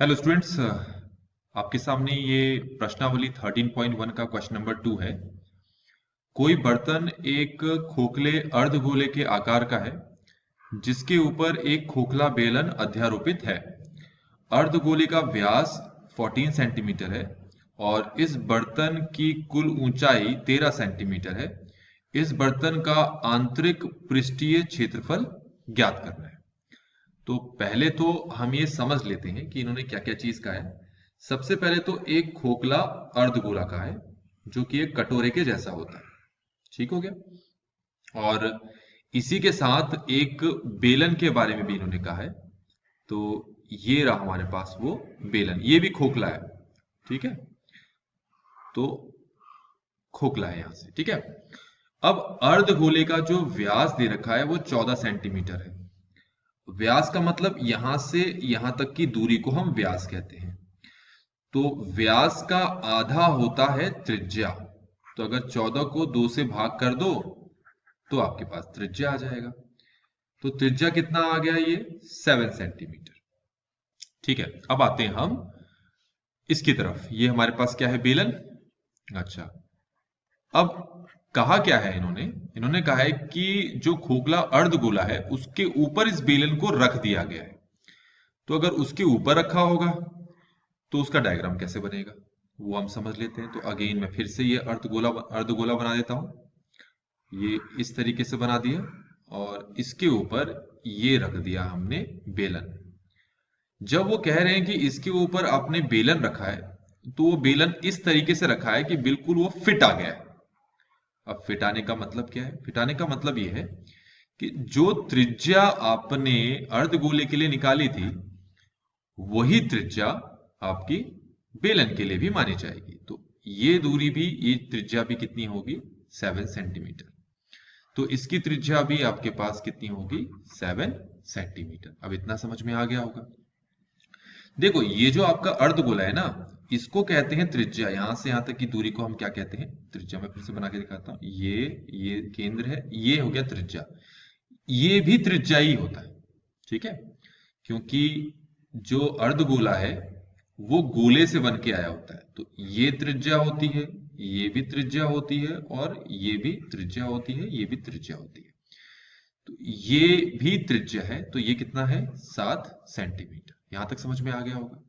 Hello students, आपके सामने ये प्रश्नावली 13.1 का क्वेश्चन नंबर 2 है। कोई बर्तन एक खोखले अर्धगोले के आकार का है जिसके ऊपर एक खोखला बेलन अध्यारोपित है। अर्धगोले का व्यास 14 सेंटीमीटर है और इस बर्तन की कुल ऊंचाई 13 सेंटीमीटर है। इस बर्तन का आंतरिक पृष्ठीय क्षेत्रफल ज्ञात करना है। तो पहले तो हम ये समझ लेते हैं कि इन्होंने क्या क्या चीज कहा है। सबसे पहले तो एक खोखला अर्धगोला का है जो कि एक कटोरे के जैसा होता है। ठीक हो गया। और इसी के साथ एक बेलन के बारे में भी इन्होंने कहा है। तो ये रहा हमारे पास वो बेलन, ये भी खोखला है। ठीक है, तो खोखला है यहां से। ठीक है, अब अर्धगोले का जो व्यास दे रखा है वो 14 सेंटीमीटर है। व्यास का मतलब यहां से यहां तक की दूरी को हम व्यास कहते हैं। तो व्यास का आधा होता है त्रिज्या। तो अगर 14 को 2 से भाग कर दो तो आपके पास त्रिज्या आ जाएगा। तो त्रिज्या कितना आ गया, ये 7 सेंटीमीटर। ठीक है, अब आते हैं हम इसकी तरफ। ये हमारे पास क्या है, बेलन। अच्छा, अब कहा क्या है इन्होंने, इन्होंने कहा है कि जो खोखला अर्धगोला है उसके ऊपर इस बेलन को रख दिया गया है। तो अगर उसके ऊपर रखा होगा तो उसका डायग्राम कैसे बनेगा वो हम समझ लेते हैं। तो अगेन मैं फिर से ये अर्धगोला बना देता हूं। ये इस तरीके से बना दिया और इसके ऊपर ये रख दिया हमने बेलन। जब वो कह रहे हैं कि इसके ऊपर आपने बेलन रखा है तो वो बेलन इस तरीके से रखा है कि बिल्कुल वो फिट आ गया है। अब फिट आने का मतलब क्या है? फिट आने का मतलब ये है कि जो त्रिज्या आपने अर्धगोले के लिए निकाली थी वही त्रिज्या आपकी बेलन के लिए भी मानी जाएगी। तो ये दूरी भी, ये त्रिज्या भी कितनी होगी, 7 सेंटीमीटर। तो इसकी त्रिज्या भी आपके पास कितनी होगी, 7 सेंटीमीटर। अब इतना समझ में आ गया होगा। देखो, ये जो आपका अर्धगोला है ना, इसको कहते हैं त्रिज्या। यहां से यहां तक की दूरी को हम क्या कहते हैं, त्रिज्या। मैं फिर से बना के दिखाता हूं। ये केंद्र है, ये हो गया त्रिज्या। ये भी त्रिज्या ही होता है। ठीक है, क्योंकि जो अर्धगोला है वो गोले से बन के आया होता है। तो ये त्रिज्या होती है, ये भी त्रिज्या होती है, और ये भी त्रिज्या होती है, ये भी त्रिज्या होती है। तो ये भी त्रिज्या है। तो ये कितना है, 7 सेंटीमीटर। यहां तक समझ में आ गया होगा।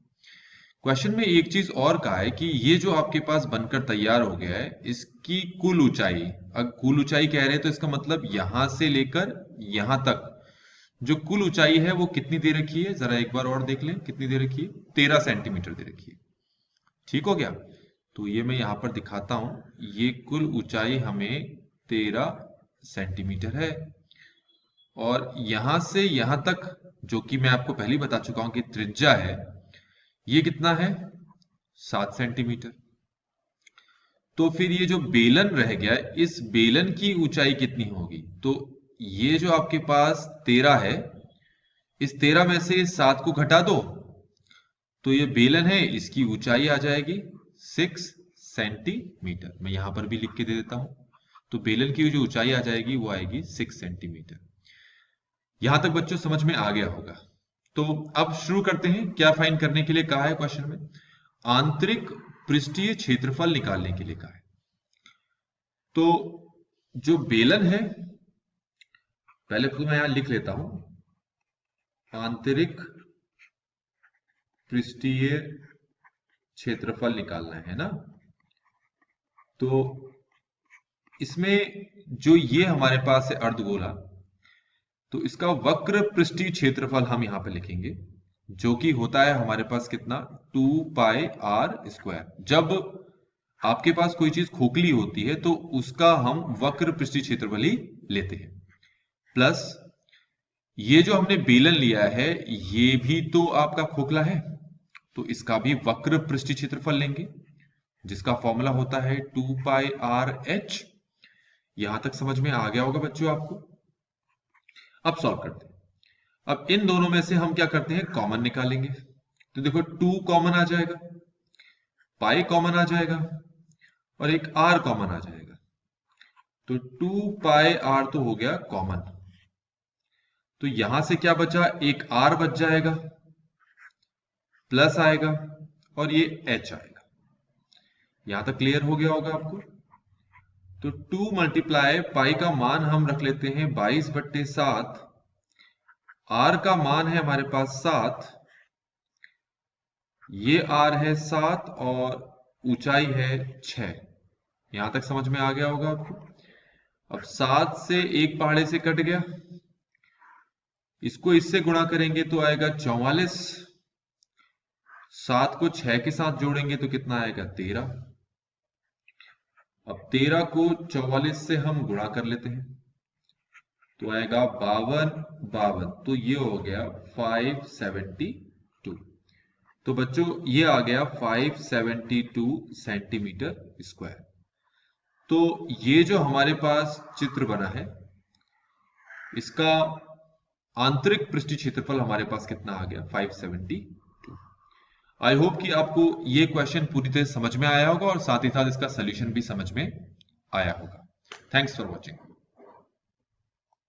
क्वेश्चन में एक चीज और कहा है कि ये जो आपके पास बनकर तैयार हो गया है इसकी कुल ऊंचाई, अगर कुल ऊंचाई कह रहे हैं तो इसका मतलब यहां से लेकर यहां तक जो कुल ऊंचाई है वो कितनी दे रखी है, जरा एक बार और देख लें कितनी दे रखी है, 13 सेंटीमीटर दे रखी है। ठीक हो गया। तो ये मैं यहां पर दिखाता हूं, ये कुल ऊंचाई हमें 13 सेंटीमीटर है। और यहां से यहां तक, जो कि मैं आपको पहले ही बता चुका हूं कि त्रिज्या है, ये कितना है, 7 सेंटीमीटर। तो फिर ये जो बेलन रह गया, इस बेलन की ऊंचाई कितनी होगी? तो ये जो आपके पास 13 है, इस 13 में से 7 को घटा दो तो ये बेलन है, इसकी ऊंचाई आ जाएगी 6 सेंटीमीटर। मैं यहां पर भी लिख के दे देता हूं। तो बेलन की जो ऊंचाई आ जाएगी वो आएगी 6 सेंटीमीटर। यहां तक बच्चों समझ में आ गया होगा। तो अब शुरू करते हैं। क्या फाइंड करने के लिए कहा है क्वेश्चन में? आंतरिक पृष्ठीय क्षेत्रफल निकालने के लिए कहा है। तो जो बेलन है, पहले तो मैं यहां लिख लेता हूं, आंतरिक पृष्ठीय क्षेत्रफल निकालना है ना। तो इसमें जो ये हमारे पास है अर्धगोला, तो इसका वक्र पृष्ठीय क्षेत्रफल हम यहां पे लिखेंगे, जो कि होता है हमारे पास कितना, 2πr²। जब आपके पास कोई चीज खोखली होती है तो उसका हम वक्र पृष्ठीय क्षेत्रफल ही लेते हैं। प्लस ये जो हमने बेलन लिया है ये भी तो आपका खोखला है, तो इसका भी वक्र पृष्ठीय क्षेत्रफल लेंगे, जिसका फॉर्मूला होता है 2πrh। यहां तक समझ में आ गया होगा बच्चों आपको। अब सॉल्व करते हैं। अब इन दोनों में से हम क्या करते हैं, कॉमन निकालेंगे। तो देखो 2 कॉमन आ जाएगा, पाई कॉमन आ जाएगा, और एक r कॉमन आ जाएगा। तो 2πr तो हो गया कॉमन। तो यहां से क्या बचा, एक r बच जाएगा। प्लस आएगा और ये h आएगा। यहां तक क्लियर हो गया होगा आपको। तो 2 मल्टीप्लाई पाई का मान हम रख लेते हैं 22/7, r का मान है हमारे पास 7, ये r है 7 और ऊंचाई है 6। यहां तक समझ में आ गया होगा आपको। अब 7 से एक पहाड़े से कट गया, इसको इससे गुणा करेंगे तो आएगा 44, 7 को 6 के साथ जोड़ेंगे तो कितना आएगा 13। अब 13 को 44 से हम गुणा कर लेते हैं तो आएगा 52, तो ये हो गया 572। तो बच्चों ये आ गया 572 सेंटीमीटर स्क्वायर। तो ये जो हमारे पास चित्र बना है, इसका आंतरिक पृष्ठीय क्षेत्रफल हमारे पास कितना आ गया 572। आई होप कि आपको ये क्वेश्चन पूरी तरह समझ में आया होगा और साथ ही साथ इसका सोल्यूशन भी समझ में आया होगा। Thanks for watching.